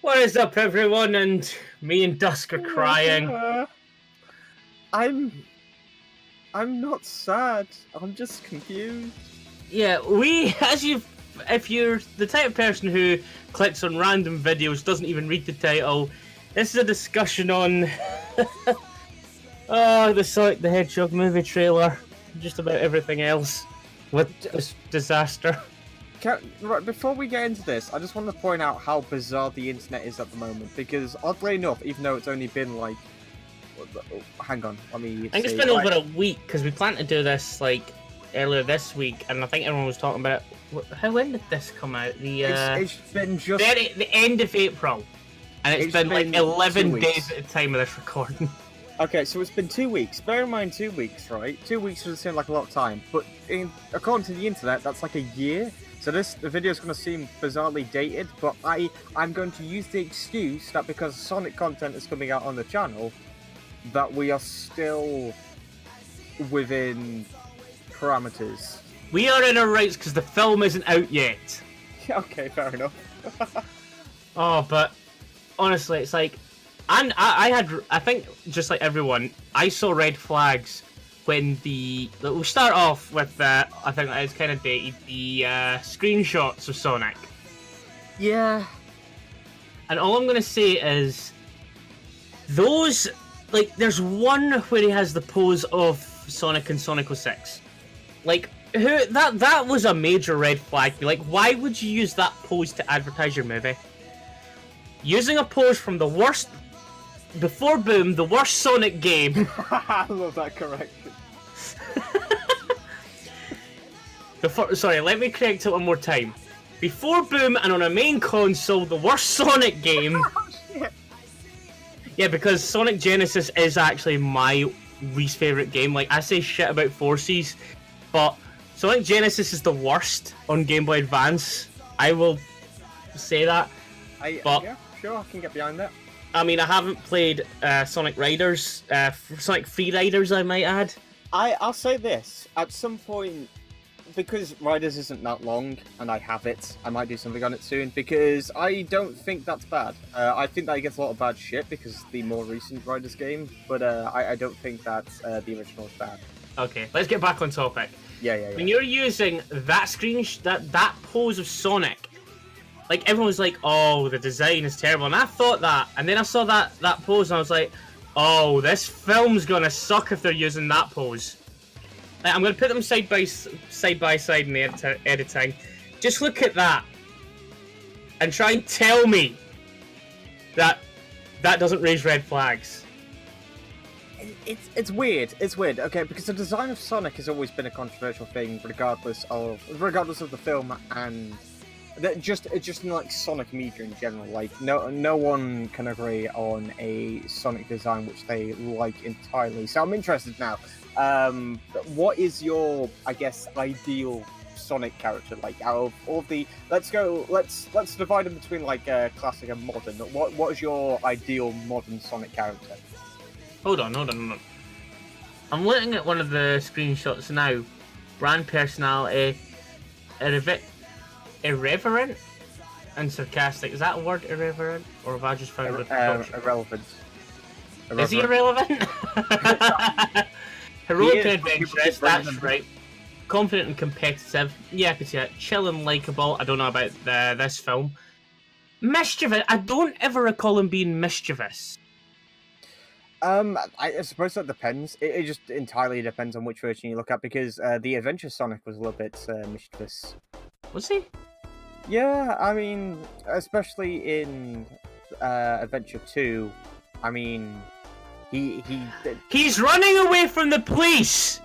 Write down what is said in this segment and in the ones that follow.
What is up, everyone? And me and Dusk are crying. I'm not sad. I'm just confused. Yeah, if you're the type of person who clicks on random videos, doesn't even read the title, this is a discussion on the Sonic the Hedgehog movie trailer, just about everything else with this disaster. Right, before we get into this, I just want to point out how bizarre the internet is at the moment. Because oddly enough, even though it's only been like, hang on, let me. I think it's been over a week because we planned to do this like earlier this week, and I think everyone was talking about it. When did this come out? It's been just the end of April, and it's been like 11 days at the time of this recording. Okay, so it's been 2 weeks. Bear in mind 2 weeks, right? 2 weeks doesn't seem like a lot of time, but according to the internet, that's like a year. So the video is going to seem bizarrely dated, but I'm going to use the excuse that because Sonic content is coming out on the channel, that we are still within parameters. We are in our rights because the film isn't out yet. Okay, fair enough. Oh, but honestly, it's like, and I think just like everyone, I saw red flags when we'll start off with I think that is kind of dated, the screenshots of Sonic. Yeah. And all I'm gonna say is those, like, there's one where he has the pose of Sonic and Sonic 06. Like, that was a major red flag. Like, why would you use that pose to advertise your movie? Using a pose from the worst, before Boom, the worst Sonic game. I love that correction. Sorry, let me correct it one more time. Before Boom and on a main console, the worst Sonic game. Oh, shit. Yeah, because Sonic Genesis is actually my least favourite game. Like, I say shit about Forces, but Sonic Genesis is the worst on Game Boy Advance. I will say that. Yeah, sure, I can get behind that. I mean, I haven't played Sonic Riders, Sonic Free Riders, I might add. I'll say this, at some point, because Riders isn't that long, and I have it, I might do something on it soon, because I don't think that's bad. I think that it gets a lot of bad shit, because it's the more recent Riders game, but I don't think that the original is bad. Okay, let's get back on topic. Yeah. When you're using that that pose of Sonic, like, everyone's like, oh, the design is terrible, and I thought that, and then I saw that pose, and I was like, oh, this film's gonna suck if they're using that pose. Like, I'm gonna put them side by side in the editing. Just look at that, and try and tell me that doesn't raise red flags. It's weird. It's weird. Okay, because the design of Sonic has always been a controversial thing, regardless of the film and. Just in like Sonic media in general, like no one can agree on a Sonic design which they like entirely. So I'm interested now. What is your, I guess, ideal Sonic character? Like, out of all the, let's divide them between like classic and modern. What is your ideal modern Sonic character? Hold on. I'm looking at one of the screenshots now. Brand personality, irreverent and sarcastic. Is that a word, irreverent? Or have I just found it? Irrelevant. Is he irrelevant? Heroic and adventurous, that's right. Confident and competitive. Yeah, I could see that. Chill and likeable. I don't know about this film. Mischievous. I don't ever recall him being mischievous. I suppose that depends. It just entirely depends on which version you look at, because the Adventure Sonic was a little bit mischievous. Was he? Yeah, I mean, especially in Adventure 2, I mean, he's running away from the police!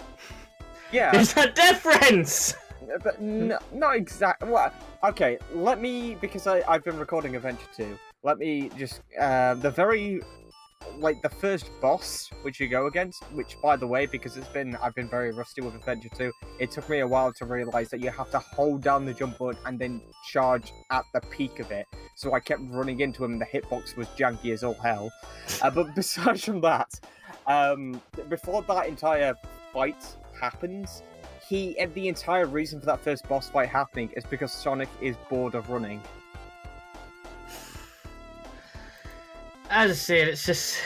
Yeah. There's a difference! But not exactly. Well, okay, because I've been recording Adventure 2, let me just, the first boss which you go against, which, by the way, because I've been very rusty with Adventure 2, it took me a while to realise that you have to hold down the jump button and then charge at the peak of it. So I kept running into him and the hitbox was janky as all hell. But besides from that, before that entire fight happens, the entire reason for that first boss fight happening is because Sonic is bored of running. as I said, it's just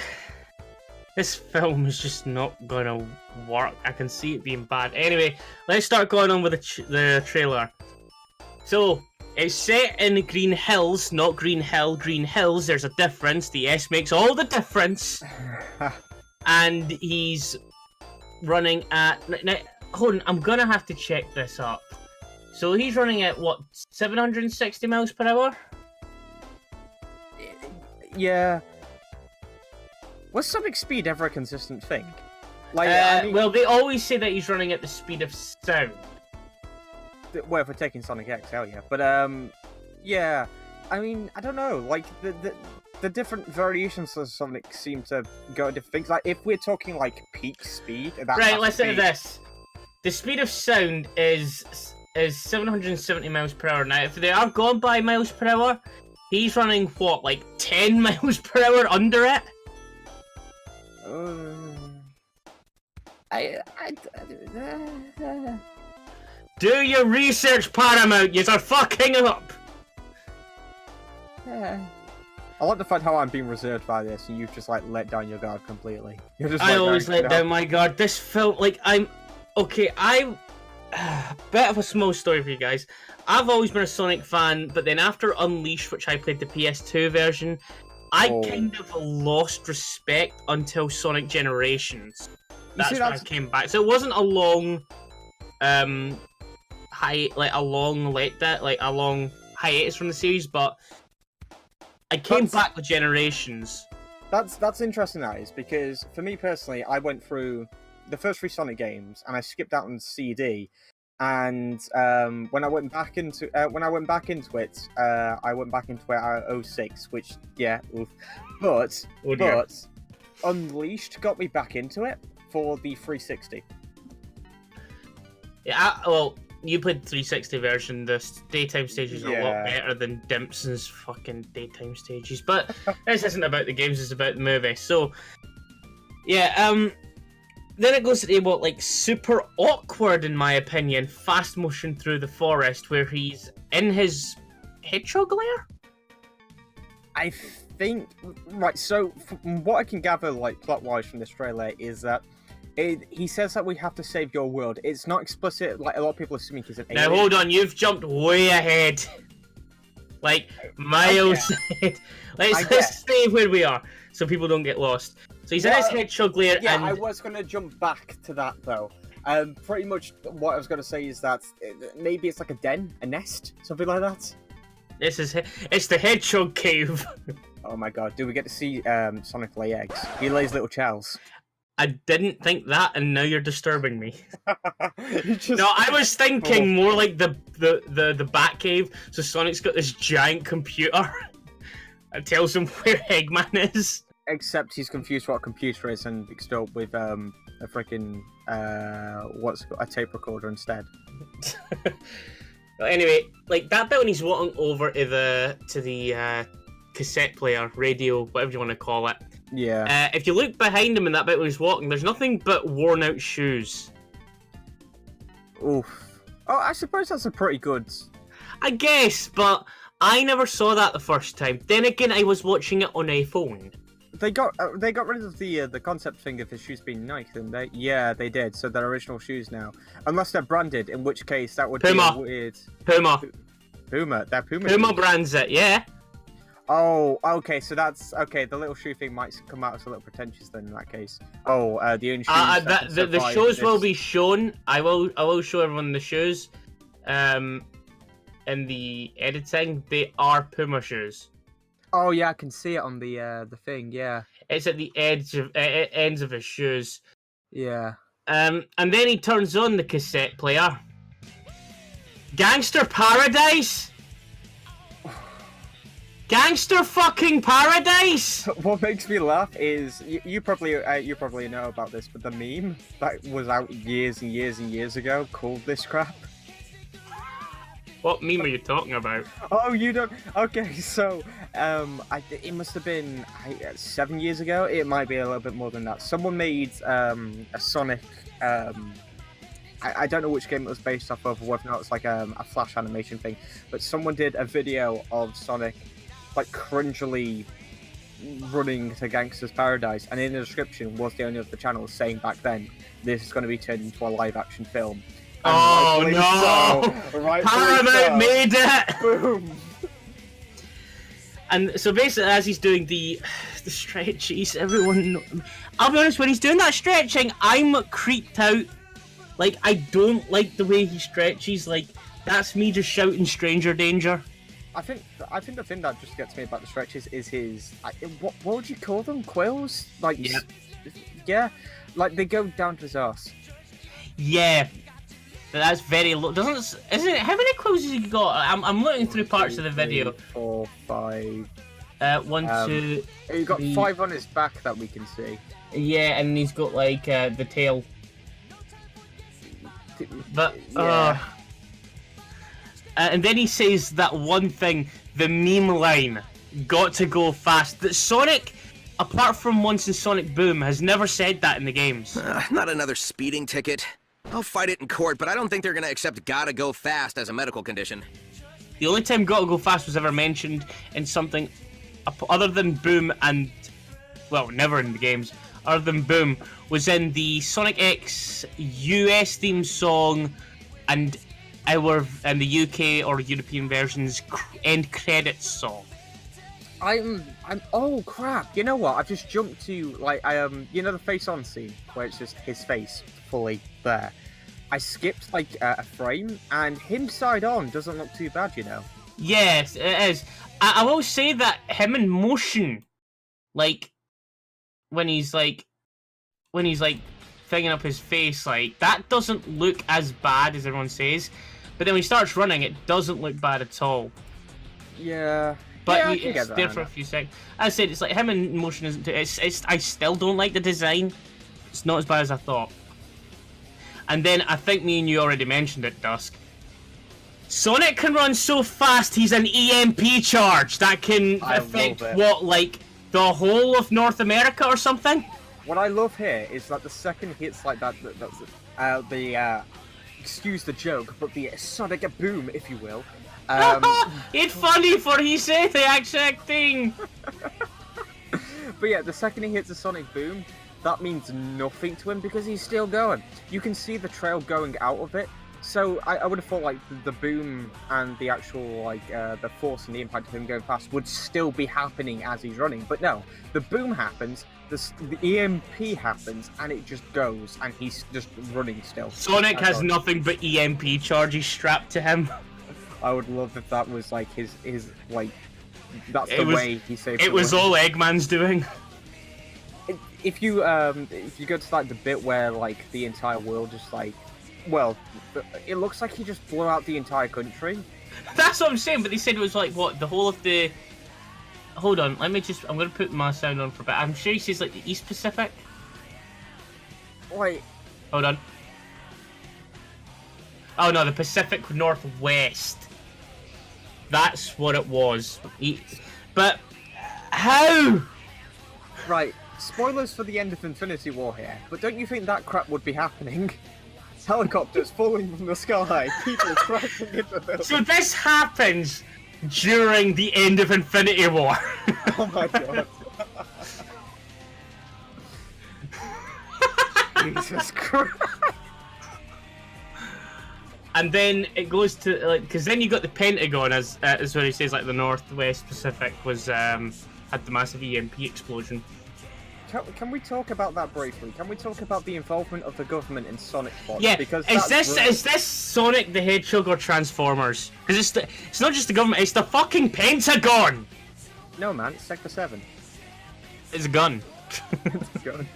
this film is just not gonna work. I can see it being bad. Anyway, let's start going on with the trailer. So it's set in the Green Hills, not Green Hill. Green Hills. There's a difference. The S makes all the difference. And he's running at. Now, hold on, I'm gonna have to check this up. So he's running at what, 760 miles per hour? Yeah. Was Sonic speed ever a consistent thing? Like, well, they always say that he's running at the speed of sound. Well, if we're taking Sonic X, hell yeah. But yeah. I mean, I don't know. Like the different variations of Sonic seem to go at different things. Like if we're talking like peak speed, right? Listen to this. The speed of sound is 770 miles per hour. Now, if they are going by miles per hour, he's running what, like 10 miles per hour under it? Do your research, Paramount. You're fucking up. I like the fact how I'm being reserved by this, and you've just like let down your guard completely. You're just. I always let down my guard. This felt like I'm okay. Bit of a small story for you guys. I've always been a Sonic fan, but then after Unleashed, which I played the PS2 version, I kind of lost respect until Sonic Generations. That's when I came back. So it wasn't a long, a long hiatus from the series, but I came back with Generations. That's interesting, that is, because for me personally, I went through the first 3 Sonic games and I skipped out on CD. And when I went back into it, I went back into it at 06, which but Unleashed got me back into it for the 360. Yeah, well, you played the 360 version. The daytime stages are a lot better than Dimpson's fucking daytime stages. But this isn't about the games; it's about the movie. So, yeah, then it goes to what, like, super awkward, in my opinion, fast motion through the forest where he's in his hedgehog lair? I think, right, so from what I can gather, like, plot-wise from this trailer is that he says that we have to save your world. It's not explicit, like, a lot of people assuming he's an alien. Now, hold on, you've jumped way ahead. Like, miles ahead. Let's stay where we are, so people don't get lost. So he's in his hedgehog lair, yeah, and... I was going to jump back to that, though. Pretty much what I was going to say is that maybe it's like a den, a nest, something like that. It's the hedgehog cave. Oh my god, do we get to see Sonic lay eggs? He lays little chows. I didn't think that, and now you're disturbing me. No, I was thinking more like the Batcave. So Sonic's got this giant computer that tells him where Eggman is. Except he's confused what a computer is and mixed up with a freaking a tape recorder instead. Well, anyway, like that bit when he's walking over to the cassette player, radio, whatever you want to call it. Yeah. If you look behind him in that bit when he's walking, there's nothing but worn out shoes. Oof. Oh, I suppose that's a pretty good. I guess, but I never saw that the first time. Then again, I was watching it on a phone. They got rid of the concept thing of his shoes being Nike, didn't they? Yeah, they did. So they're original shoes now, unless they're branded, in which case that would Puma. be a weird. Puma. They're Puma. Puma shoes. brands it, yeah. Oh, okay. So that's okay. The little shoe thing might come out as a little pretentious then in that case. Oh, the only shoes. The shoes will be shown. I will show everyone the shoes. In the editing, they are Puma shoes. Oh yeah, I can see it on the thing. Yeah, it's at the ends of his shoes. Yeah. And then he turns on the cassette player. Gangster Paradise. Gangster fucking Paradise. What makes me laugh is you probably know about this, but the meme that was out years and years and years ago called this crap. What meme are you talking about? Oh, you don't. Okay, so it must have been 7 years ago. It might be a little bit more than that. Someone made a Sonic. I don't know which game it was based off of, or whether or not it's like a Flash animation thing. But someone did a video of Sonic, like cringily running to Gangster's Paradise, and in the description was the only of the channels saying back then, this is going to be turned into a live-action film. And oh no! Paramount made it! Boom! And so basically, as he's doing the stretchies, everyone... I'll be honest, when he's doing that stretching, I'm creeped out. Like, I don't like the way he stretches. Like, that's me just shouting stranger danger. I think the thing that just gets me about the stretches is his... what would you call them? Quills? Like, yeah. Like, they go down to his ass. Yeah. But that's very low. Isn't it? How many quills has he got? I'm looking through parts of the video. 3, 4, 5. 1, 2. He's got 5 on his back that we can see. Yeah, and he's got like the tail. But and then he says that one thing, the meme line, "Got to go fast." That Sonic, apart from once in Sonic Boom, has never said that in the games. Not another speeding ticket. I'll fight it in court, but I don't think they're gonna accept "gotta go fast" as a medical condition. The only time "gotta go fast" was ever mentioned in something other than Boom and, well, never in the games, other than Boom, was in the Sonic X US theme song and the UK or European version's end credits song. Oh crap! You know what? I've just jumped to like you know the face on scene where it's just his face fully there. I skipped like a frame, and him side on doesn't look too bad, you know. Yes, it is. I will say that him in motion, like when he's thinging up his face, like that doesn't look as bad as everyone says. But then when he starts running, it doesn't look bad at all. Yeah. But it's there for a few seconds. As I said, it's like him in motion isn't too... I still don't like the design. It's not as bad as I thought. And then, I think me and you already mentioned it, Dusk. Sonic can run so fast, he's an EMP charge that can affect, what, like, the whole of North America or something? What I love here is that the second hits like that, excuse the joke, but the Sonic boom, if you will. It's funny for he said the exact thing. But yeah, the second he hits a Sonic boom, that means nothing to him because he's still going. You can see the trail going out of it. So I would have thought like the boom and the actual like the force and the impact of him going fast would still be happening as he's running. But no, the boom happens, the EMP happens, and it just goes, and he's just running still. Sonic has nothing but EMP charges strapped to him. I would love if that was like his like that's the way he saved. It was all Eggman's doing. If you go to like the bit where like the entire world just like, well, it looks like he just blew out the entire country. That's what I'm saying, but they said it was like what, the whole of the... Hold on, I'm gonna put my sound on for a bit. I'm sure he says like the East Pacific. Wait. Hold on. Oh no, the Pacific Northwest. That's what it was. But how? Right, spoilers for the end of Infinity War here, but don't you think that crap would be happening? Helicopters falling from the sky, people crashing into buildings. So this happens during the end of Infinity War. Oh my god. Jesus Christ. And then it goes to like, because then you got the Pentagon as where he says like the Northwest Pacific was had the massive EMP explosion. Can we talk about that briefly? Can we talk about the involvement of the government in Sonic Bots? Yeah, because is this Sonic the Hedgehog or Transformers? Because it's not just the government, it's the fucking Pentagon. No man, it's Sector 7. It's a gun. It's a gun.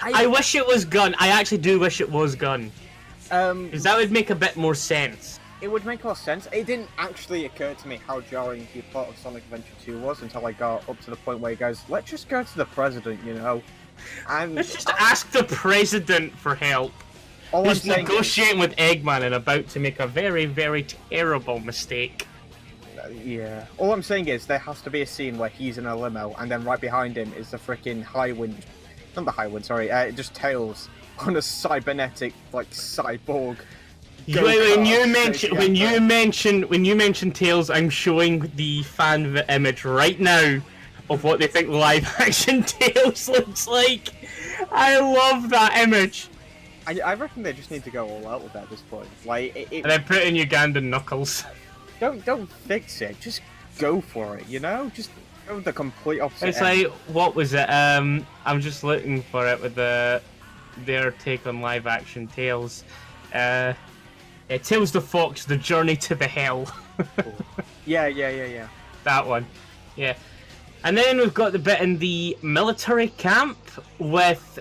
I wish it was gun. I actually do wish it was gun. Because that would make a bit more sense. It would make more sense. It didn't actually occur to me how jarring the plot of Sonic Adventure 2 was until I got up to the point where he goes, let's just go to the president, you know. And let's just ask the president for help. Who's negotiating with Eggman and about to make a very, very terrible mistake. Yeah. All I'm saying is there has to be a scene where he's in a limo and then right behind him is the freaking Highwind. Not the Highwind, sorry. Just Tails on a cybernetic, like, cyborg. When you mention Tails, I'm showing the fan image right now of what they think live-action Tails looks like. I love that image. I reckon they just need to go all out with that at this point. Like, And then put in Ugandan Knuckles. don't fix it. Just go for it. You know, just go the complete opposite. It's end. like, what was it? I'm just looking for it with their take on live-action Tails. Tails the Fox: The Journey to the Hell. Yeah. That one, yeah. And then we've got the bit in the military camp with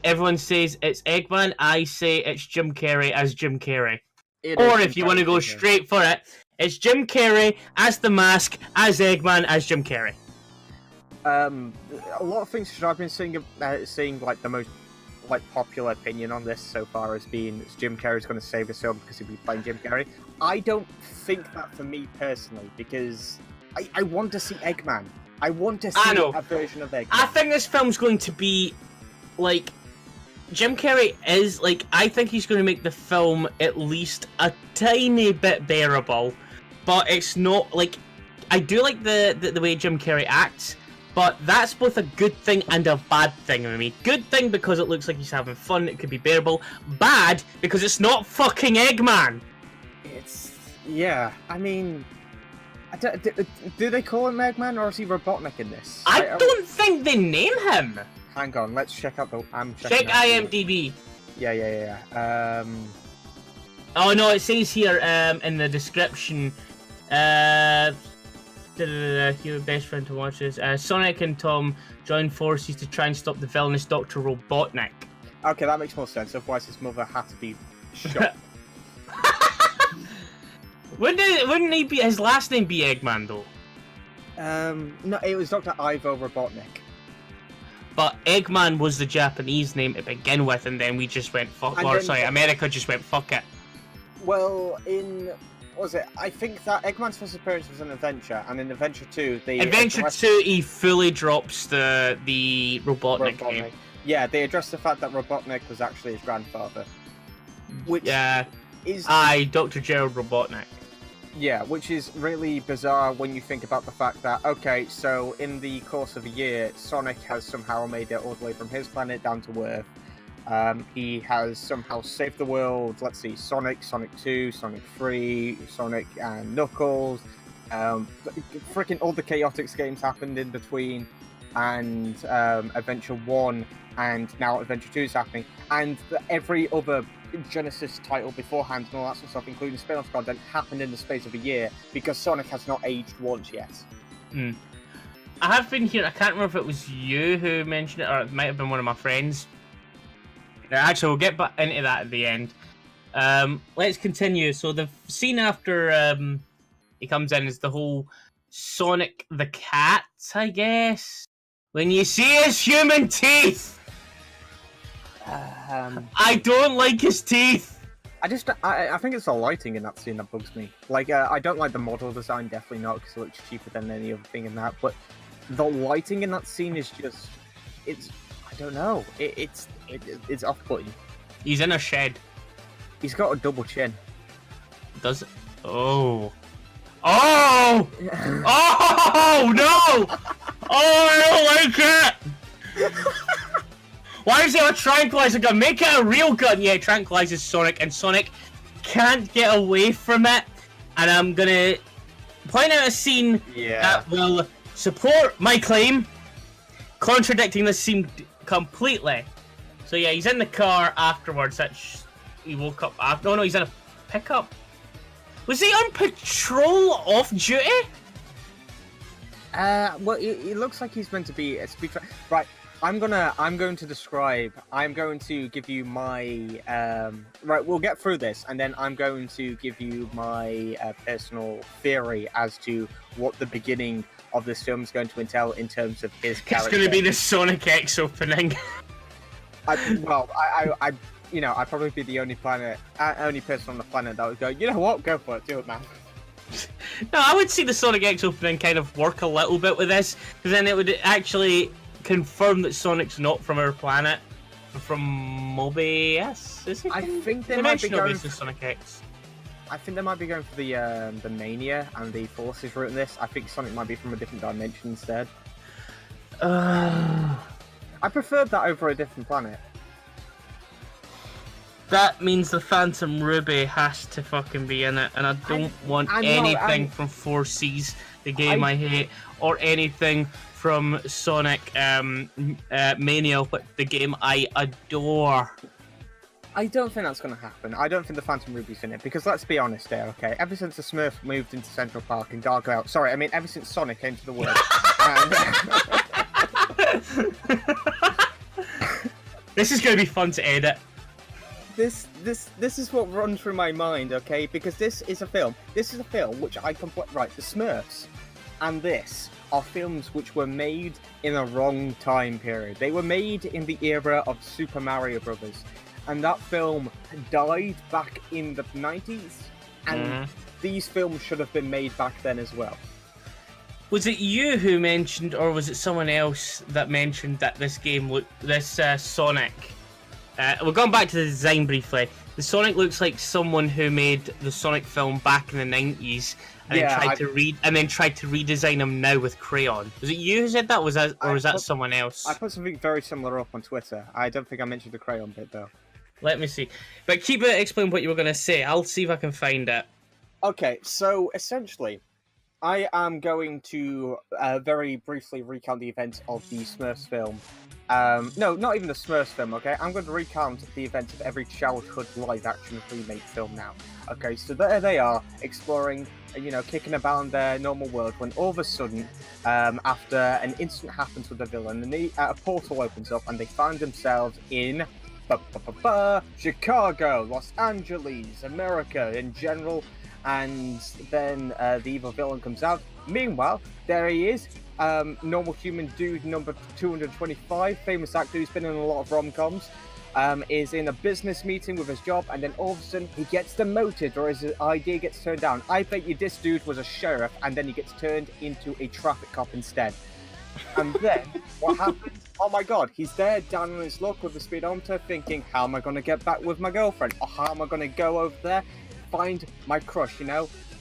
everyone says it's Eggman. I say it's Jim Carrey as Jim Carrey. Or if you want to go straight for it, it's Jim Carrey as the Mask, as Eggman, as Jim Carrey. A lot of things that I've been seeing like the most popular opinion on this so far has been Jim Carrey's going to save the film because he'll be playing Jim Carrey. I don't think that for me personally, because I want to see Eggman. I want to see a version of Eggman. I think this film's going to be like Jim Carrey is like. I think he's going to make the film at least a tiny bit bearable, but it's not like. I do like the way Jim Carrey acts. But that's both a good thing and a bad thing with me. Good thing because it looks like he's having fun, it could be bearable. Bad because it's not fucking Eggman! Yeah, I mean... Do they call him Eggman or is he Robotnik in this? I don't think they name him! Hang on, let's check out the... Check IMDb. Yeah. Oh no, it says here in the description... Your best friend to watch this. Sonic and Tom join forces to try and stop the villainous Dr. Robotnik. Okay, that makes more sense. Otherwise, his mother had to be shot. Wouldn't he be his last name be Eggman though? No, it was Dr. Ivo Robotnik. But Eggman was the Japanese name to begin with, and then we just went fuck. America just went fuck it. Well, I think that Eggman's first appearance was in Adventure, and in Adventure 2, he fully drops the Robotnik name. Yeah, they addressed the fact that Robotnik was actually his grandfather. Which is... Dr. Gerald Robotnik. Yeah, which is really bizarre when you think about the fact that, okay, so in the course of a year, Sonic has somehow made it all the way from his planet down to Earth. He has somehow saved the world. Let's see, Sonic 2, Sonic 3, Sonic and Knuckles. Freaking all the Chaotix games happened in between, and Adventure 1, and now Adventure 2 is happening. And every other Genesis title beforehand and all that sort of stuff, including spin-off content, happened in the space of a year, because Sonic has not aged once yet. I have been here, I can't remember if it was you who mentioned it, or it might have been one of my friends. Actually, we'll get back into that at the end. Let's continue. So the scene after he comes in is the whole Sonic the Cat, I guess. When you see his human teeth! I don't like his teeth! I think it's the lighting in that scene that bugs me. Like, I don't like the model design, definitely not, because it looks cheaper than any other thing in that, but the lighting in that scene is just... I don't know. It's off-putting. He's in a shed. He's got a double chin. Does it? Oh. Oh! Oh, no! Oh, I don't like it! Why is there a tranquilizer gun? Make it a real gun! Yeah, it tranquilizes Sonic, and Sonic can't get away from it. And I'm gonna point out a scene that will support my claim, contradicting this scene completely. So yeah, he's in the car afterwards. He woke up after. No, he's in a pickup. Was he on patrol off duty? Well, it looks like he's meant to be a speed trap. Right, I'm going to give you my right, we'll get through this, and then I'm going to give you my personal theory as to what the beginning of this film is going to entail in terms of his character. It's going to be the Sonic X opening. I'd probably be the only person on the planet that would go, you know what, go for it, do it, man. No, I would see the Sonic X opening kind of work a little bit with this, because then it would actually confirm that Sonic's not from our planet, from Mobius. Is it? I think they might be going to Sonic X. I think they might be going for the Mania and the Forces route in this. I think Sonic might be from a different dimension instead. I preferred that over a different planet. That means the Phantom Ruby has to fucking be in it, and I don't want anything from 4Cs, the game I hate, or anything from Sonic Mania, the game I adore. I don't think that's going to happen. I don't think the Phantom Ruby's in it, because let's be honest here, okay? Ever since the Smurf moved into Central Park and Gargoyle... Sorry, I mean ever since Sonic came to the world. This is going to be fun to edit. This is what runs through my mind, okay? Because this is a film which I right, the Smurfs and this are films which were made in a wrong time period. They were made in the era of Super Mario Brothers, and that film died back in the 90s, and these films should have been made back then as well. Was it you who mentioned, or was it someone else that mentioned that this game Sonic? We're going back to the design briefly. The Sonic looks like someone who made the Sonic film back in the 90s and then tried to redesign him now with crayon. Was it you who said that? Was that someone else? I put something very similar up on Twitter. I don't think I mentioned the crayon bit though. Let me see. But explain what you were going to say. I'll see if I can find it. Okay, so essentially, I am going to very briefly recount the events of the Smurfs film. No, not even the Smurfs film, okay? I'm going to recount the events of every childhood live-action remake film now. Okay, so there they are, exploring, kicking about in their normal world, when all of a sudden, after an incident happens with the villain, and a portal opens up, and they find themselves in Chicago, Los Angeles, America in general, and then the evil villain comes out. Meanwhile, there he is, normal human dude number 225, famous actor who's been in a lot of rom-coms, is in a business meeting with his job, and then all of a sudden he gets demoted, or his idea gets turned down. I bet you this dude was a sheriff, and then he gets turned into a traffic cop instead. And then, what happens? Oh my god, he's there down on his luck with the speedometer thinking, how am I going to get back with my girlfriend? Or how am I going to go over there, find my crush,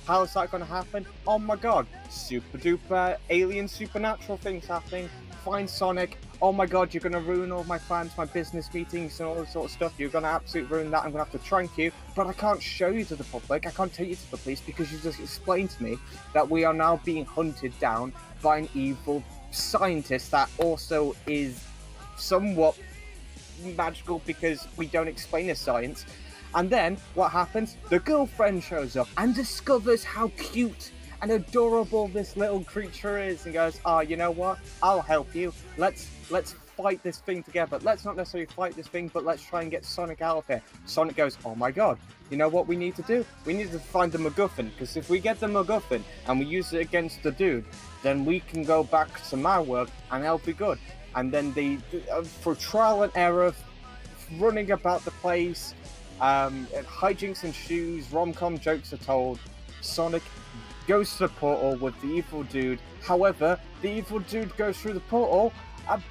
How's that going to happen? Oh my god, super duper alien supernatural things happening. Find Sonic. Oh my god, you're going to ruin all my plans, my business meetings and all that sort of stuff. You're going to absolutely ruin that. I'm going to have to trank you. But I can't show you to the public. I can't take you to the police because you just explained to me that we are now being hunted down by an evil scientist that also is somewhat magical because we don't explain his science. And then, what happens? The girlfriend shows up and discovers how cute and adorable this little creature is and goes, you know what? I'll help you. Let's fight this thing together. Let's not necessarily fight this thing, but let's try and get Sonic out of here. Sonic goes, oh my god, you know what we need to do? We need to find the MacGuffin, because if we get the MacGuffin and we use it against the dude, then we can go back to my work and it'll be good. And then for trial and error, running about the place, hijinks and shoes, rom-com jokes are told, Sonic goes to the portal with the evil dude. However, the evil dude goes through the portal,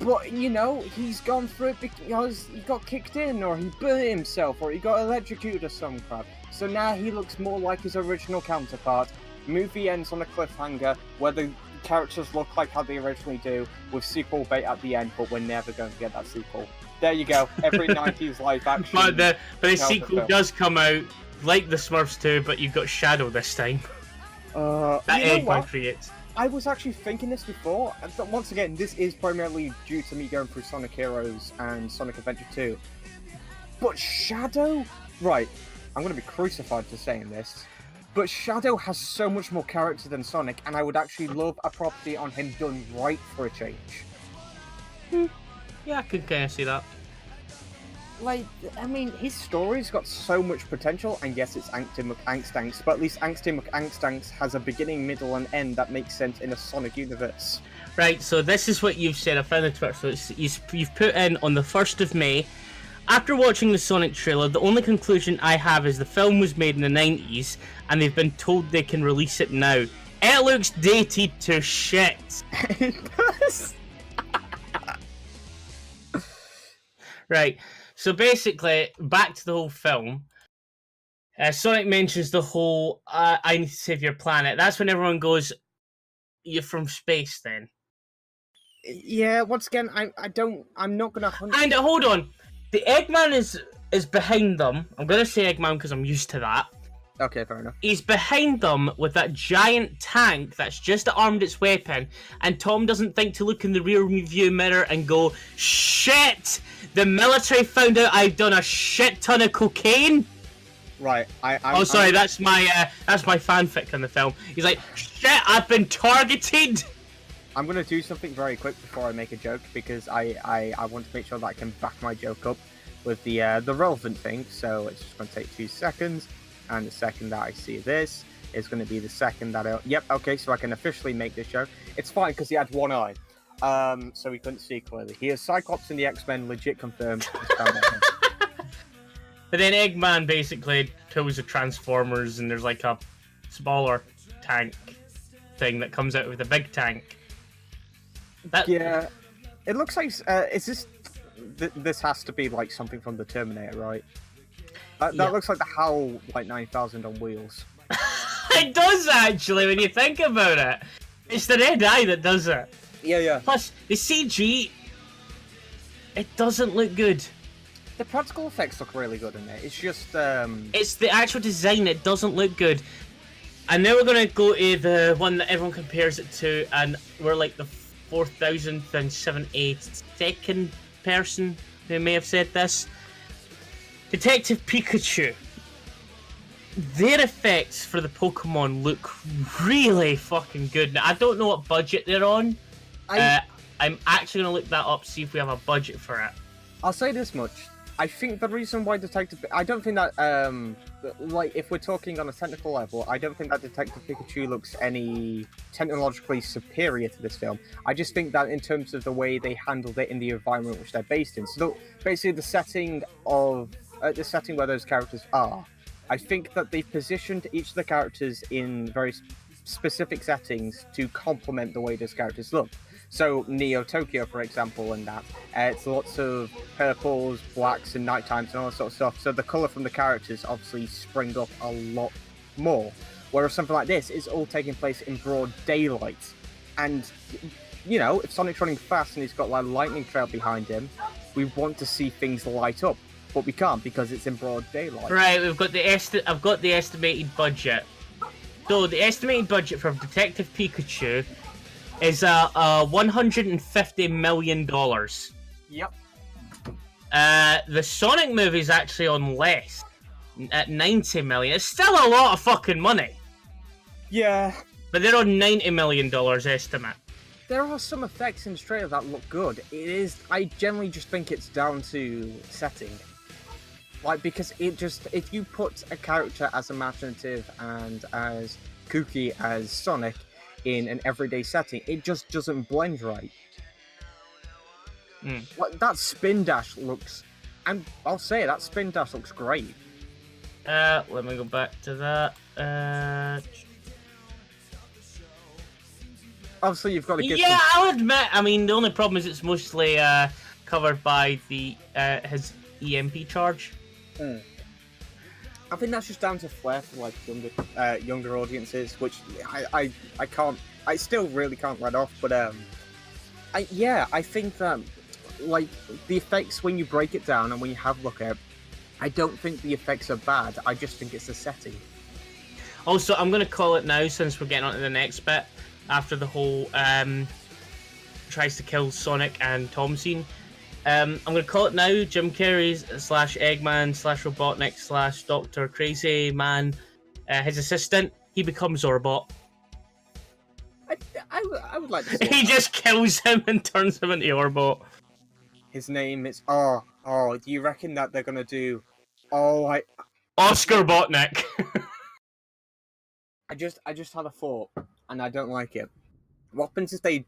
but he's gone through it because he got kicked in, or he burnt himself, or he got electrocuted or some crap. So now he looks more like his original counterpart. Movie ends on a cliffhanger where the characters look like how they originally do, with sequel bait at the end, but we're never going to get that sequel. There you go. Every 90s live action. But the sequel does come out like the Smurfs 2, but you've got Shadow this time. That Eggman creates. I was actually thinking this before, but once again, this is primarily due to me going through Sonic Heroes and Sonic Adventure 2. But Shadow? Right, I'm going to be crucified for saying this, but Shadow has so much more character than Sonic, and I would actually love a property on him done right for a change. Yeah, I can kind of see that. His story's got so much potential, and yes, it's Angsty McAngstanks, but at least Angsty McAngstanks has a beginning, middle, and end that makes sense in a Sonic universe. Right, so this is what you've said. I found the Twitter. So you've put in on the 1st of May. After watching the Sonic trailer, the only conclusion I have is the film was made in the 90s, and they've been told they can release it now. It looks dated to shit. It does. Right. So basically, back to the whole film. Sonic mentions the whole "I need to save your planet." That's when everyone goes, "You're from space, then." Yeah, once again, I'm not gonna. And hold on, the Eggman is behind them. I'm gonna say Eggman because I'm used to that. Okay, fair enough. He's behind them with that giant tank that's just armed its weapon, and Tom doesn't think to look in the rear view mirror and go, "Shit! The military found out I've done a shit ton of cocaine." Right. That's my fanfic in the film. He's like, "Shit! I've been targeted." I'm gonna do something very quick before I make a joke because I want to make sure that I can back my joke up with the relevant thing. So it's just gonna take 2 seconds. And the second that I see this is going to be the second that Yep, okay, so I can officially make this joke. It's fine, because he had one eye. So he couldn't see clearly. He is Cyclops in the X-Men, legit confirmed. But then Eggman basically kills the Transformers, and there's like a smaller tank thing that comes out with a big tank. Yeah, it looks like... is this... This has to be like something from the Terminator, right? That looks like the HAL like 9000 on wheels. It does, actually, when you think about it. It's the red eye that does it. Yeah. Plus, the CG, it doesn't look good. The practical effects look really good in it. It's just... It's the actual design that doesn't look good. And now we're going to go to the one that everyone compares it to, and we're like the 4,078th person who may have said this. Detective Pikachu. Their effects for the Pokemon look really fucking good. Now, I don't know what budget they're on. I'm actually going to look that up, see if we have a budget for it. I'll say this much. I think the reason why Detective... I don't think that, like, if we're talking on a technical level, I don't think that Detective Pikachu looks any technologically superior to this film. I just think that in terms of the way they handled it in the environment which they're based in. So, basically, the setting where those characters are, I think that they've positioned each of the characters in very specific settings to complement the way those characters look. So Neo Tokyo, for example, and that it's lots of purples, blacks, and nighttimes and all that sort of stuff. So the colour from the characters obviously spring up a lot more. Whereas something like this is all taking place in broad daylight, and you know, if Sonic's running fast and he's got like a lightning trail behind him, we want to see things light up. But we can't because it's in broad daylight. Right, I've got the estimated budget. So the estimated budget for Detective Pikachu is $150 million. Yep. The Sonic movie is actually on less, at $90 million. It's still a lot of fucking money. Yeah. But they're on $90 million estimate. There are some effects in the trailer that look good. I generally just think it's down to setting. Like, because if you put a character as imaginative and as kooky as Sonic in an everyday setting, it just doesn't blend right. Like, that spin dash looks, and I'll say that spin dash looks great. Let me go back to that. Obviously, you've got to give. Yeah, I'll admit. I mean, the only problem is it's mostly covered by the his EMP charge. I think that's just down to flair for like younger audiences, which I still really can't let off. But I think that like the effects when you break it down and when you have a look at it, I don't think the effects are bad. I just think it's the setting. Also, I'm gonna call it now since we're getting on to the next bit after the whole tries to kill Sonic and Tom scene. I'm going to call it now. Jim Carrey's / Eggman / Robotnik / Dr. Crazy Man, his assistant, he becomes Zorbot. I would like to see He just kills him and turns him into Orbot. His name is... Oh, do you reckon that they're going to do... Oscar Botnik. I just had a thought, and I don't like it. What happens if they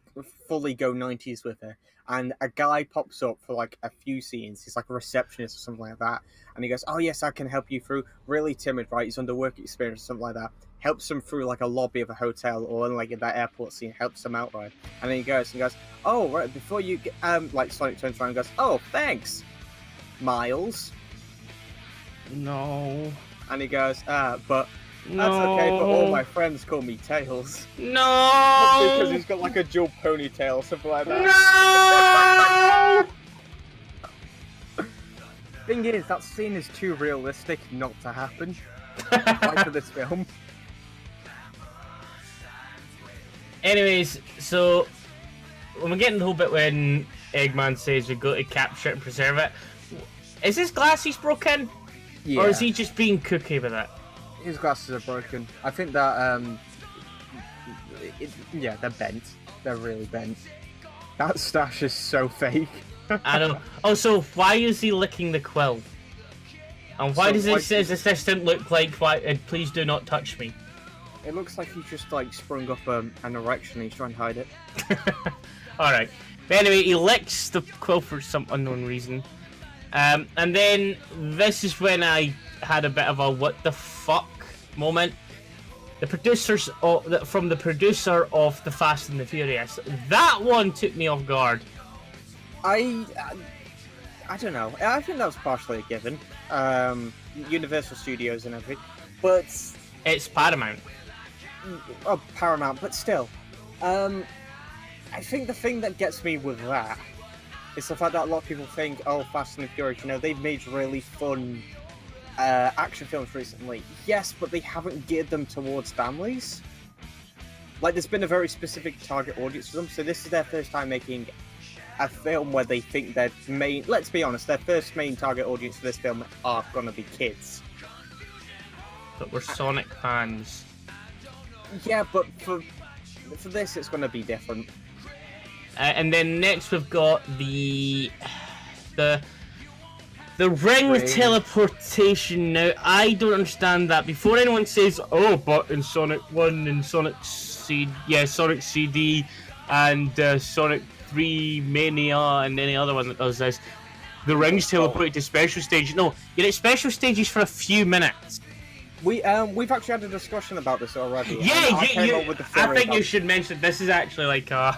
fully go 90s with it, and a guy pops up for like a few scenes, he's like a receptionist or something like that, and he goes, "Oh yes, I can help you through," really timid, right, he's under work experience or something like that, helps them through like a lobby of a hotel or like in that airport scene, helps them out, right, and then he goes, "Oh, right, before you get, like Sonic turns around and goes, "Oh, thanks, Miles." No. And he goes, but No. that's okay, but all my friends call me Tails. No. Because he's got like a dual ponytail or something like that. No. Thing is, that scene is too realistic not to happen. Like for this film. Anyways, so when we get in the whole bit when Eggman says we go to capture it and preserve it, is his glasses broken? Yeah. Or is he just being cookie with it? His glasses are broken. I think that, yeah, they're bent. They're really bent. That stash is so fake. I don't know. Also, why is he licking the quill? And why So, does like, his assistant look like, please do not touch me? It looks like he's just like sprung up an erection and he's trying to hide it. Alright. But anyway, he licks the quill for some unknown reason. And then this is when I had a bit of a what the fuck moment. The producers from the producer of The Fast and the Furious. That one took me off guard. I don't know. I think that was partially a given. Universal Studios and everything. But It's Paramount. Paramount, but still. I think the thing that gets me with that is the fact that a lot of people think, oh, Fast and the Furious, they've made really fun action films recently. Yes, but they haven't geared them towards families. Like, there's been a very specific target audience for them, so this is their first time making a film where they think their main... Let's be honest, their first main target audience for this film are gonna be kids. But we're Sonic fans. Yeah, but for this, it's gonna be different. And then next we've got the ring Ring. teleportation. Now, I don't understand that. Before anyone says, oh, but in Sonic 1 and Sonic CD and Sonic 3 Mania and any other one that does this, the rings teleport to special stages. No, you're at special stages for a few minutes. We've actually had a discussion about this already. Yeah, I came up with the I theory think you about- should mention this is actually like a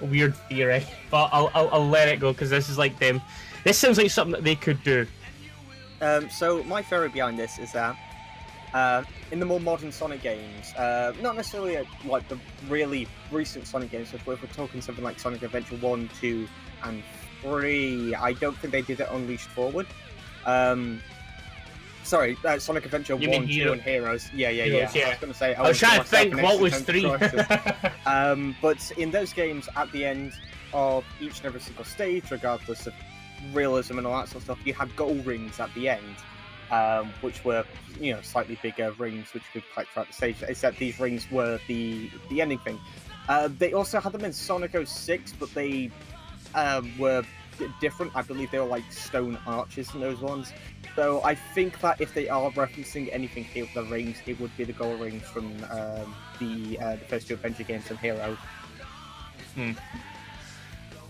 weird theory, but I'll let it go because this is like them. This sounds like something that they could do. So my theory behind this is that in the more modern Sonic games, not necessarily like the really recent Sonic games, if we're talking something like Sonic Adventure 1, 2, and 3, I don't think they did it Unleashed Forward. Sorry, Sonic Adventure You 1, mean 2, Hero- and Heroes. Yeah. Heroes, yeah. I was going to say... I was trying to think what was 3. But in those games, at the end of each and every single stage, regardless of realism and all that sort of stuff, you had gold rings at the end, which were, slightly bigger rings which you could collect throughout the stage, except these rings were the ending thing. They also had them in Sonic 06, but they were different. I believe they were like stone arches in those ones. So I think that if they are referencing anything here with the rings, it would be the gold rings from the first two adventure games and Hero.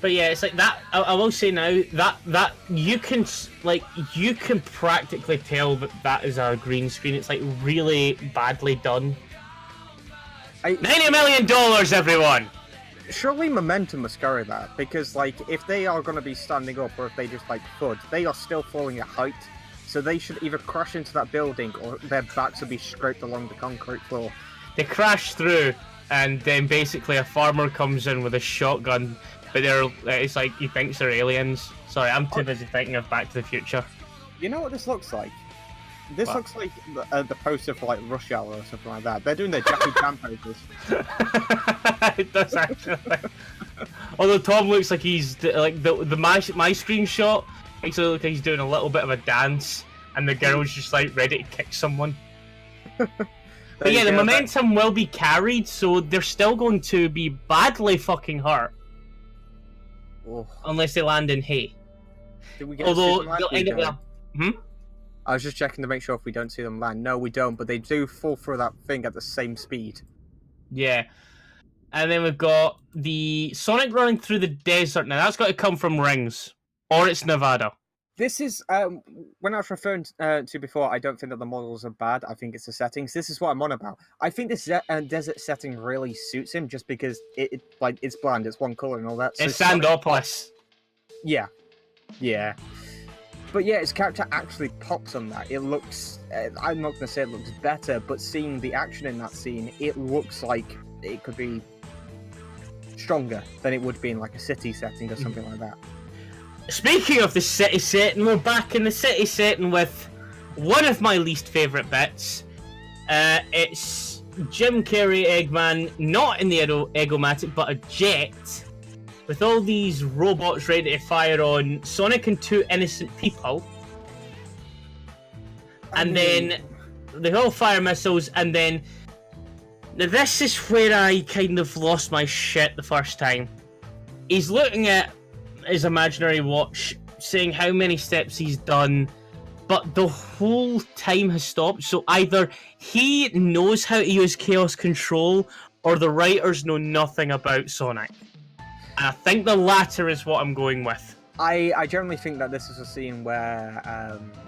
But yeah, it's like that. I will say now that you can practically tell that is a green screen. It's like really badly done. $90 million, everyone. Surely Momentum must carry that, because like if they are going to be standing up or if they just like thud, they are still falling at height. So they should either crash into that building or their backs will be scraped along the concrete floor. They crash through, and then basically a farmer comes in with a shotgun. But it's like he thinks they're aliens. Sorry, I'm too busy thinking of Back to the Future. You know what this looks like? This What? looks like the poster for like Rush Hour or something like that. They're doing their Jackie Chan poses. It does actually. Although Tom looks like he's like my screenshot makes it look like he's doing a little bit of a dance, and the girl's just like ready to kick someone. But yeah, the momentum will be carried, so they're still going to be badly fucking hurt Oh, unless they land in hay. did we get Although to see them land? they'll We end up don't. with I was just checking to make sure if we don't see them land. No, we don't, but they do fall through that thing at the same speed. Yeah. And then we've got the Sonic running through the desert. Now, that's got to come from rings. Or it's Nevada. This is, when I was referring to before, I don't think that the models are bad. I think it's the settings. This is what I'm on about. I think this desert setting really suits him just because it's bland, it's one colour and all that. So It's Sandopolis. Yeah. Yeah. But yeah, his character actually pops on that. It looks, I'm not going to say it looks better, but seeing the action in that scene, it looks like it could be stronger than it would be in like a city setting or something like that. Speaking of the city setting, we're back in the city setting with one of my least favourite bits. It's Jim Carrey Eggman, not in the Eggomatic, but a jet, with all these robots ready to fire on Sonic and two innocent people. And then they all fire missiles, and then this is where I kind of lost my shit the first time. He's looking at his imaginary watch, saying how many steps he's done, but the whole time has stopped. So either he knows how to use Chaos Control, or the writers know nothing about Sonic. And I think the latter is what I'm going with. I generally think that this is a scene where,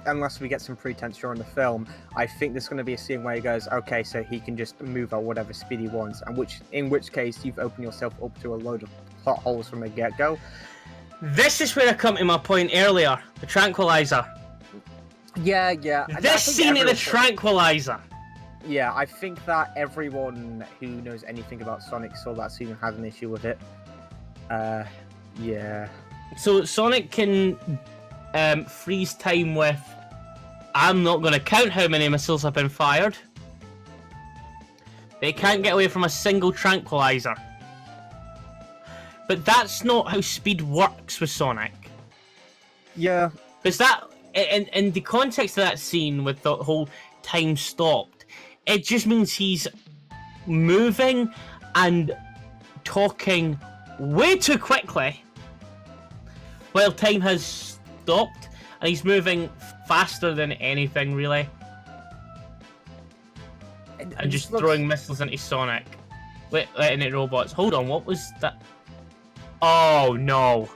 unless we get some pretense during the film, I think there's going to be a scene where he goes, okay, so he can just move at whatever speed he wants, and in which case you've opened yourself up to a load of plot holes from the get-go. This is where I come to my point earlier, the tranquilizer. Yeah. This scene in the tranquilizer. Yeah, I think that everyone who knows anything about Sonic saw that scene and had an issue with it. Yeah. So Sonic can freeze time with, I'm not going to count how many missiles have been fired. They can't get away from a single tranquilizer. But that's not how speed works with Sonic. Yeah. Because that, in the context of that scene with the whole time stopped, it just means he's moving and talking way too quickly while time has stopped, and he's moving faster than anything, really. And just throwing missiles into Sonic. Letting it robots. Hold on, what was that? Oh, no.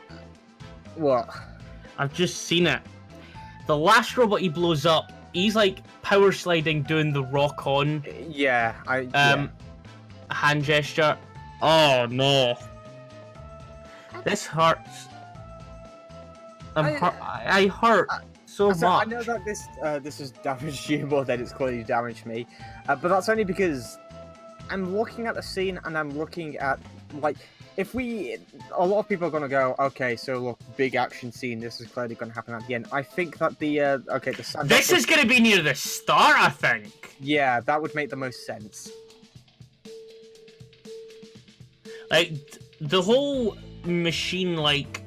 What? I've just seen it. The last robot he blows up, he's like power sliding doing the rock on. Yeah, hand gesture. Oh, no. This hurts. I hurt so much. I know that this has damaged you more than it's clearly damaged me, but that's only because I'm looking at the scene and I'm looking at, like, a lot of people are going to go, okay, so look, big action scene, this is clearly going to happen at the end. I think that the sandbox... This is going to be near the start, I think. Yeah, that would make the most sense. Like, the whole machine, like,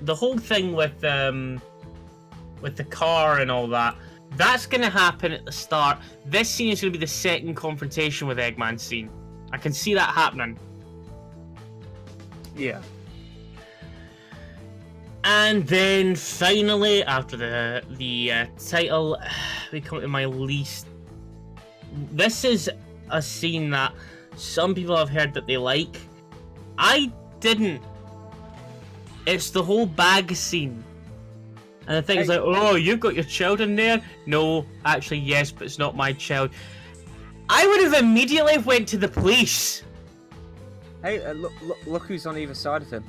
the whole thing with the car and all that, that's going to happen at the start. This scene is going to be the second confrontation with Eggman scene. I can see that happening. Yeah. And then finally, after the title, we come to my least. This is a scene that some people have heard that they like. I didn't. It's the whole bag scene. And the thing's like, oh, you've got your child in there? No, actually, yes, but it's not my child. I would have immediately went to the police. Hey, look who's on either side of him.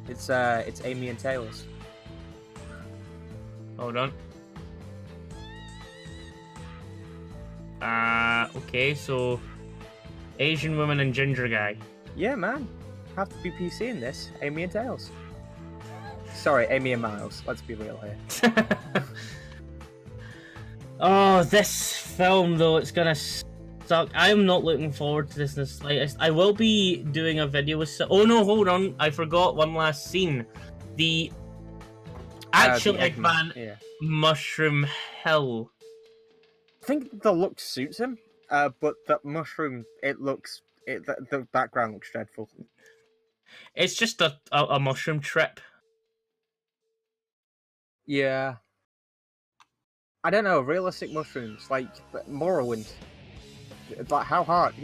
It's Amy and Tails. Hold on. Okay, so Asian woman and ginger guy. Yeah, man. Have to be PC in this. Amy and Tails. Sorry, Amy and Miles. Let's be real here. Oh, this film, though, it's gonna suck. I'm not looking forward to this in the slightest. I will be doing a video with... Oh, no, hold on. I forgot one last scene. The actual Eggman Mushroom Hill. I think the look suits him, but that mushroom, the background looks dreadful. It's just a mushroom trip. Yeah. I don't know, realistic mushrooms, like Morrowind. Like, how hard?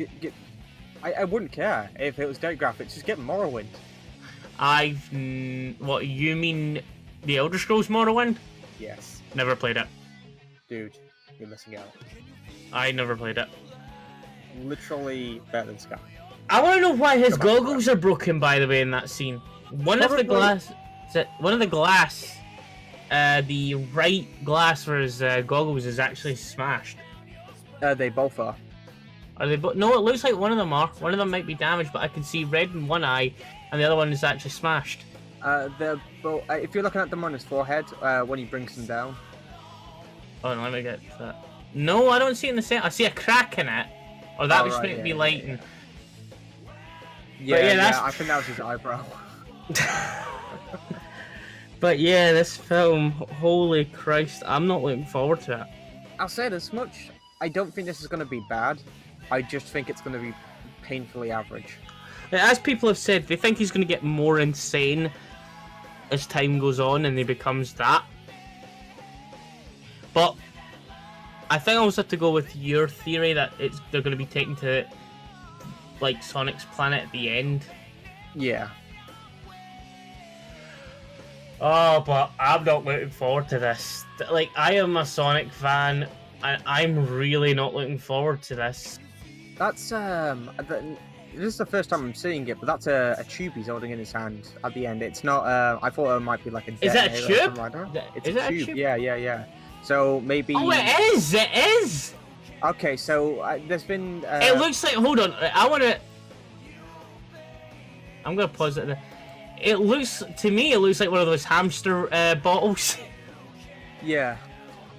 I wouldn't care if it was dead graphics, just get Morrowind. What, you mean the Elder Scrolls Morrowind? Yes. Never played it. Dude, you're missing out. I never played it. Literally better than Sky. I want to know why his goggles are broken, by the way, in that scene. One of the glass the right glass for his goggles is actually smashed. They both are. Are they both? No, it looks like one of them are. One of them might be damaged, but I can see red in one eye, and the other one is actually smashed. They're both. If you're looking at them on his forehead, when he brings them down. Oh, no, let me get that. No, I don't see it in the center. I see a crack in it. Or that was supposed to be lighting. Yeah, I think that was his eyebrow. But yeah, this film, holy Christ, I'm not looking forward to it. I'll say this much. I don't think this is going to be bad. I just think it's going to be painfully average. As people have said, they think he's going to get more insane as time goes on and he becomes that. But I think I also have to go with your theory that they're going to be taken to like Sonic's planet at the end. Yeah. Oh, but I'm not looking forward to this. Like, I am a Sonic fan, and I'm really not looking forward to this. That's this is the first time I'm seeing it, but that's a tube he's holding in his hand at the end. It's not. I thought it might be like a. Is that a tube? Like that. It's is a that tube. a tube? Yeah. So maybe. Oh, it is. It is. Okay, so there's been. It looks like. Hold on. I want to. I'm gonna pause it there. It looks to me. It looks like one of those hamster bottles. Yeah,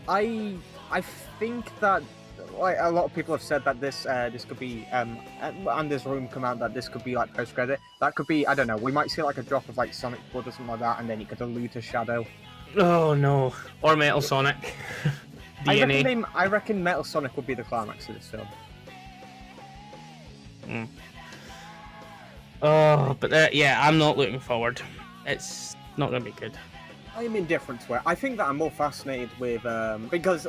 I think that like a lot of people have said that this could be and there's room come out that this could be like post credit. That could be, I don't know. We might see like a drop of like Sonic blood or something like that, and then it could allude to Shadow. Oh no! Or Metal Sonic. DNA. I reckon Metal Sonic would be the climax of this film. Oh, but yeah, I'm not looking forward. It's not gonna be good. I'm indifferent to it. I think that I'm more fascinated with because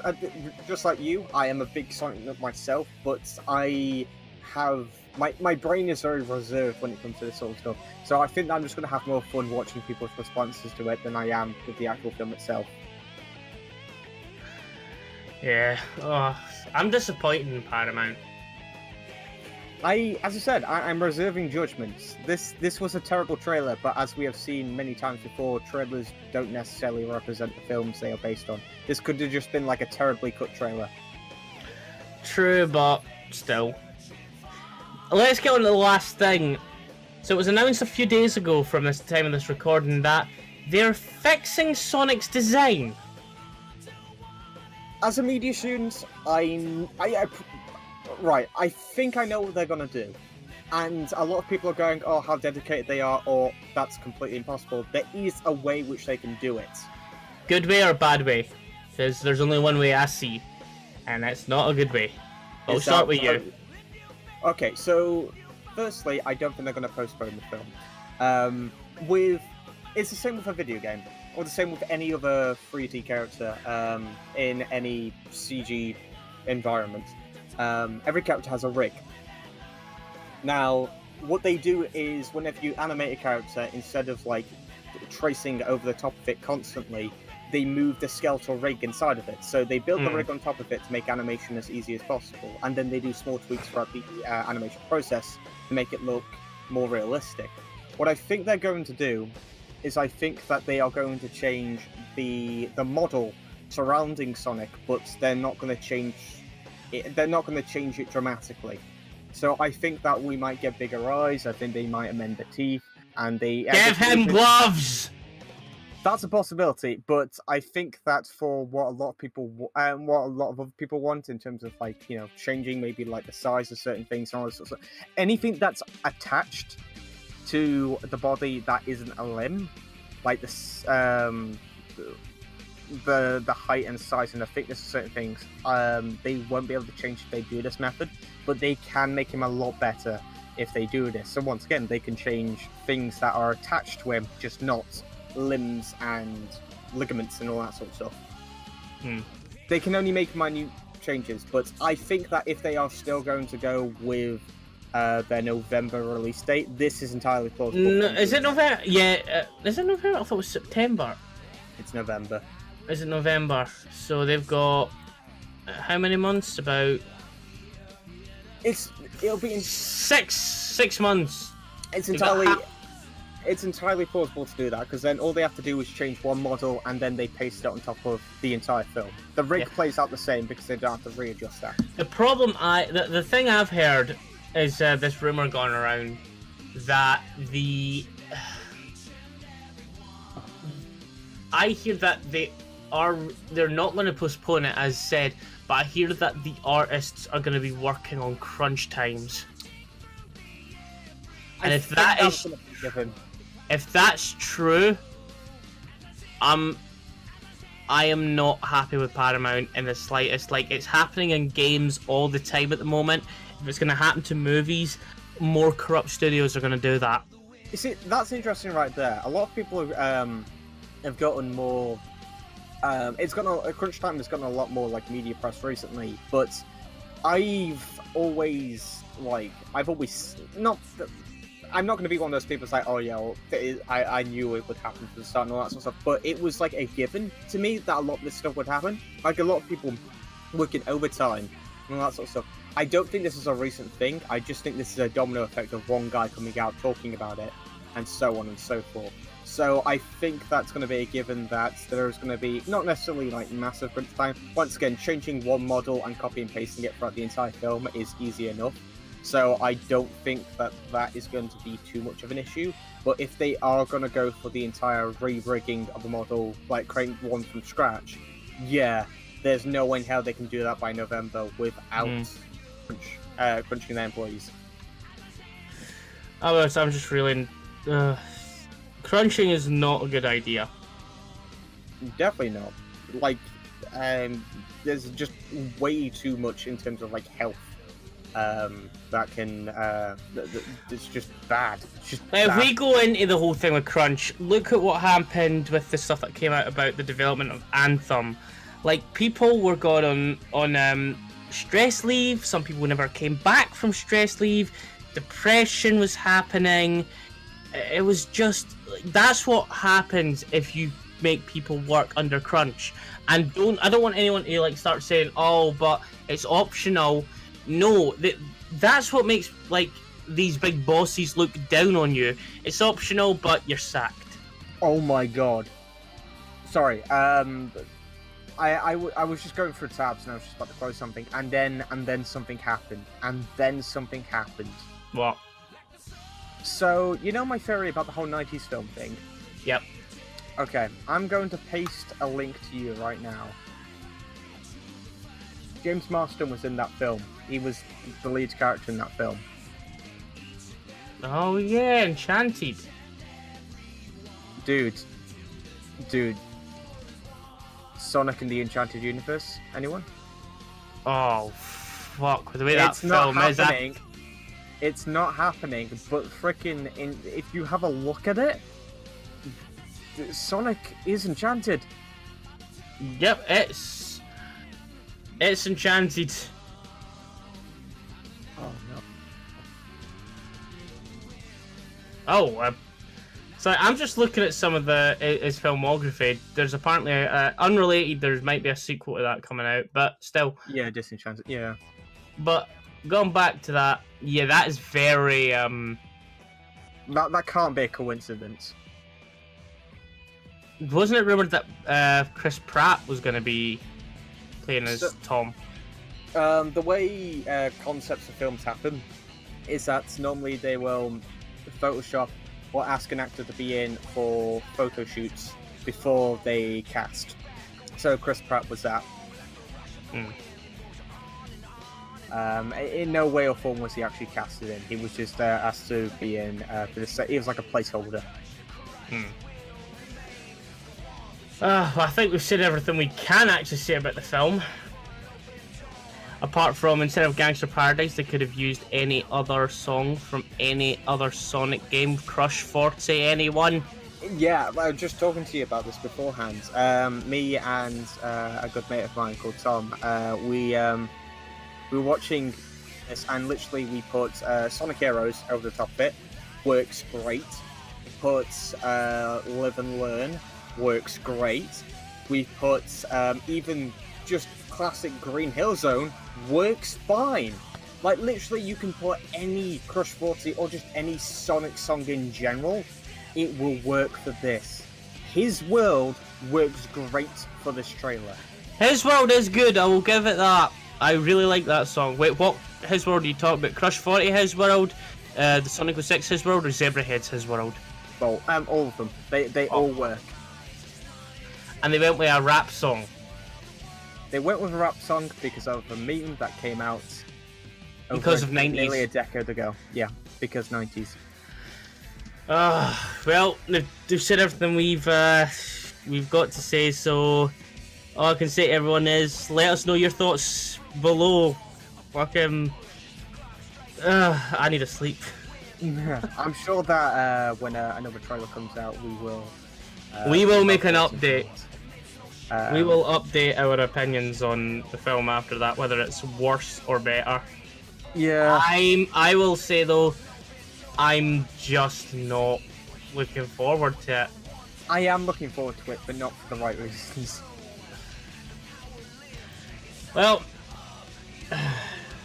just like you, I am a big Sonic nut myself, but I have my brain is very reserved when it comes to this sort of stuff. So I think that I'm just going to have more fun watching people's responses to it than I am with the actual film itself. Yeah. Oh, I'm disappointed in Paramount. As I said, I'm reserving judgments. This was a terrible trailer, but as we have seen many times before, trailers don't necessarily represent the films they are based on. This could have just been like a terribly cut trailer. True, but still. Let's get on to the last thing. So it was announced a few days ago from this time of this recording that they're fixing Sonic's design. As a media student, Right, I think I know what they're gonna do. And a lot of people are going, oh, how dedicated they are, or that's completely impossible. There is a way which they can do it. Good way or bad way? Because there's only one way I see, and it's not a good way. I'll start with you. Okay, so firstly, I don't think they're gonna postpone the film. It's the same with a video game, or the same with any other 3D character in any CG environment. Every character has a rig. Now, what they do is whenever you animate a character, instead of like tracing over the top of it constantly, they move the skeletal rig inside of it. So they build the rig on top of it to make animation as easy as possible, and then they do small tweaks throughout the animation process to make it look more realistic. What I think they're going to do is I think that they are going to change the model surrounding Sonic, but they're not going to change it dramatically. So I think that we might get bigger eyes. I think they might amend the teeth, and they give him gloves. That's a possibility, but I think that for what a lot of other people want in terms of like changing maybe like the size of certain things and all this sort of stuff, anything that's attached to the body that isn't a limb, like this. The height and size and the thickness of certain things, they won't be able to change if they do this method, but they can make him a lot better if they do this. So once again, they can change things that are attached to him, just not limbs and ligaments and all that sort of stuff. They can only make minute changes, but I think that if they are still going to go with their November release date, this is entirely plausible. No, is it November? Yeah, is it November? I thought it was September. It's November. Is it November? So they've got how many months? It'll be in six months. It's entirely. it's entirely plausible to do that, because then all they have to do is change one model, and then they paste it on top of the entire film. The rig plays out the same because they don't have to readjust that. The problem, the thing I've heard is this rumor going around that I hear that they're not going to postpone it as said, but I hear that the artists are going to be working on crunch times. And if that's true, I am not happy with Paramount in the slightest. Like, it's happening in games all the time at the moment. If it's going to happen to movies, more corrupt studios are going to do that. You see, that's interesting right there. A lot of people have gotten more. Crunch time has gotten a lot more like media press recently, but I've always not. I'm not going to be one of those people that's like, oh yeah, well, I knew it would happen from the start and all that sort of stuff. But it was like a given to me that a lot of this stuff would happen. Like a lot of people working overtime and all that sort of stuff. I don't think this is a recent thing. I just think this is a domino effect of one guy coming out talking about it, and so on and so forth. So I think that's going to be a given that there's going to be not necessarily like massive crunch time. Once again, changing one model and copy and pasting it throughout the entire film is easy enough. So I don't think that is going to be too much of an issue. But if they are going to go for the entire re-rigging of the model, like creating one from scratch, yeah, there's no way in hell they can do that by November without crunching their employees. I'm just reeling. Crunching is not a good idea. Definitely not. Like, there's just way too much in terms of like health. That can it's just bad. It's just if we go into the whole thing with crunch, look at what happened with the stuff that came out about the development of Anthem. Like, people were gone on stress leave. Some people never came back from stress leave. Depression was happening. It was just, that's what happens if you make people work under crunch. And I don't want anyone to like start saying, oh, but it's optional. No, that's what makes like these big bosses look down on you. It's optional, but you're sacked. Oh my god. Sorry. I was just going through tabs and I was just about to close something, and then something happened, What? So you know my theory about the whole 90s film thing? Yep. Okay, I'm going to paste a link to you right now. James Marsden was in that film. He was the lead character in that film. Oh yeah, Enchanted. Dude. Sonic in the Enchanted Universe. Anyone? Oh, fuck. The way that film is... It's not happening, but frickin' if you have a look at it, Sonic is enchanted. Yep, it's Enchanted. Oh no. Oh, so I'm just looking at some of his filmography. There's apparently unrelated. There might be a sequel to that coming out, but still. Yeah, Disenchanted. Yeah. But going back to that, yeah, that is very That can't be a coincidence. Wasn't it rumored that Chris Pratt was going to be playing as Tom? The way concepts of films happen is that normally they will Photoshop or ask an actor to be in for photo shoots before they cast. So Chris Pratt was that. In no way or form was he actually casted in. He was just asked to be in for this. He was like a placeholder. I think we've said everything we can actually say about the film. Apart from, instead of Gangster Paradise, they could have used any other song from any other Sonic game. Crush 40, anyone? Yeah, I was just talking to you about this beforehand. Me and a good mate of mine called Tom, we were watching this, and literally we put Sonic Heroes over the top of it. Works great. We put Live and Learn. Works great. We put even just classic Green Hill Zone. Works fine. Like, literally, you can put any Crush 40 or just any Sonic song in general, it will work for this. His world works great for this trailer. His World is good, I will give it that. I really like that song. Wait, what His World are you talking about? Crush 40 His World, the Sonic 06 His World, or Zebrahead's His World? Well, all of them. They all work. And they went with a rap song. They went with a rap song because of a meme that came out Because of 90s. Nearly a decade ago. Yeah, because 90s. Well, they've said everything we've got to say, so all I can say to everyone is let us know your thoughts below. Fucking I need to sleep. I'm sure that when another trailer comes out, we will make an update. We will update our opinions on the film after that, whether it's worse or better. Yeah. I will say though, I'm just not looking forward to it. I am looking forward to it, but not for the right reasons. Well,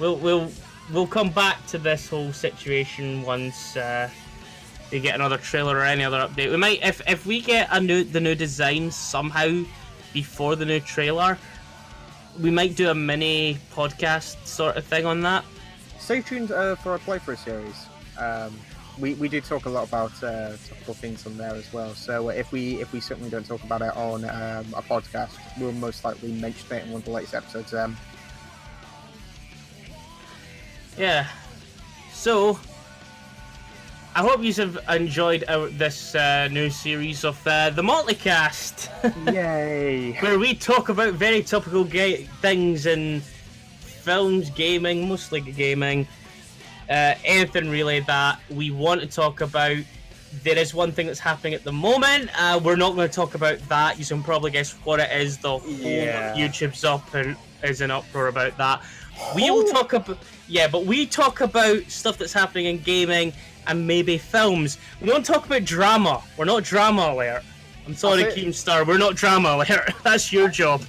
we'll come back to this whole situation once we get another trailer or any other update. We might, if we get the new design somehow before the new trailer, we might do a mini podcast sort of thing on that. Stay tuned for a playthrough series. We do talk a lot about topical things on there as well. So if we certainly don't talk about it on a podcast, we'll most likely mention it in one of the latest episodes. Yeah. So I hope you have enjoyed this new series of the Motleycast. Yay! Where we talk about very topical things in films, gaming, mostly gaming, anything really that we want to talk about. There is one thing that's happening at the moment. We're not going to talk about that. You can probably guess what it is. The whole YouTube's up and is in uproar about that. We'll talk about but we talk about stuff that's happening in gaming and maybe films. We don't talk about drama. We're not drama alert. I'm sorry, Keemstar. We're not drama alert. That's your job.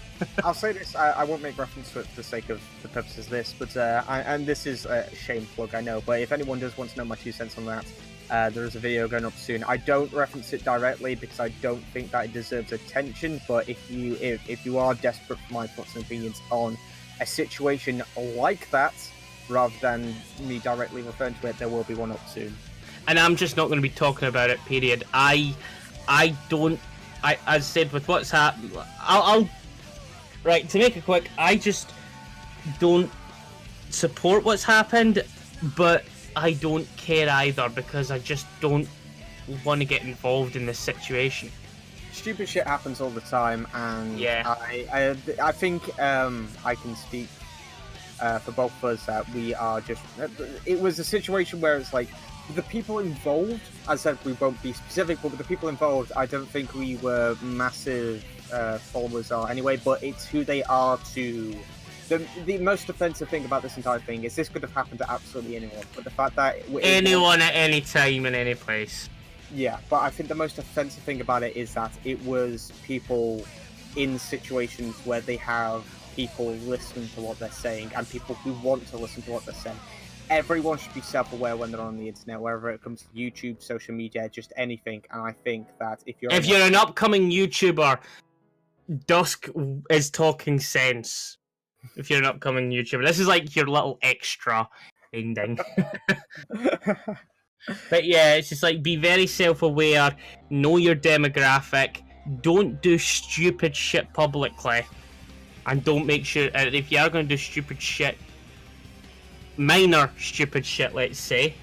I'll say this. I won't make reference to it for the sake of the purposes of this, but and this is a shame plug, I know. But if anyone does want to know my 2 cents on that, there is a video going up soon. I don't reference it directly because I don't think that it deserves attention. But if you are desperate for my thoughts and opinions on a situation like that, rather than me directly referring to it, there will be one up soon. And I'm just not going to be talking about it, period. I as said, with what's happened, right, to make it quick, I just don't support what's happened, but I don't care either, because I just don't want to get involved in this situation. Stupid shit happens all the time, and I think I can speak for both of us that we are just... It was a situation where it's like, the people involved, as I said, we won't be specific, but with the people involved, I don't think we were massive followers are anyway, but it's who they are to... The most offensive thing about this entire thing is this could have happened to absolutely anyone, but the fact that... Anyone at any time in any place. Yeah, but I think the most offensive thing about it is that it was people in situations where they have people listening to what they're saying and people who want to listen to what they're saying. Everyone should be self-aware when they're on the internet, wherever it comes to YouTube, social media, just anything. And I think that if you're an upcoming YouTuber, Dusk is talking sense. If you're an upcoming YouTuber, this is like your little extra ding. But yeah, it's just like, be very self-aware, know your demographic, don't do stupid shit publicly, and don't make sure, if you are going to do stupid shit, minor stupid shit, let's say,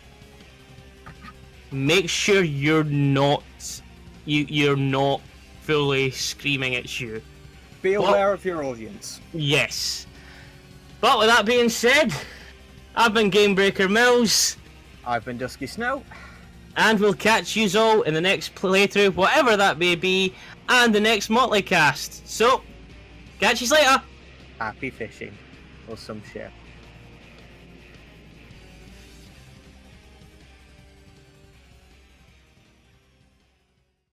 make sure you're not fully screaming at you. Be aware of your audience. Yes. But with that being said, I've been Gamebreaker Mills. I've been Dusky Snow. And we'll catch yous all in the next playthrough, whatever that may be, and the next Motleycast. So, catch yous later. Happy fishing. Or some shit.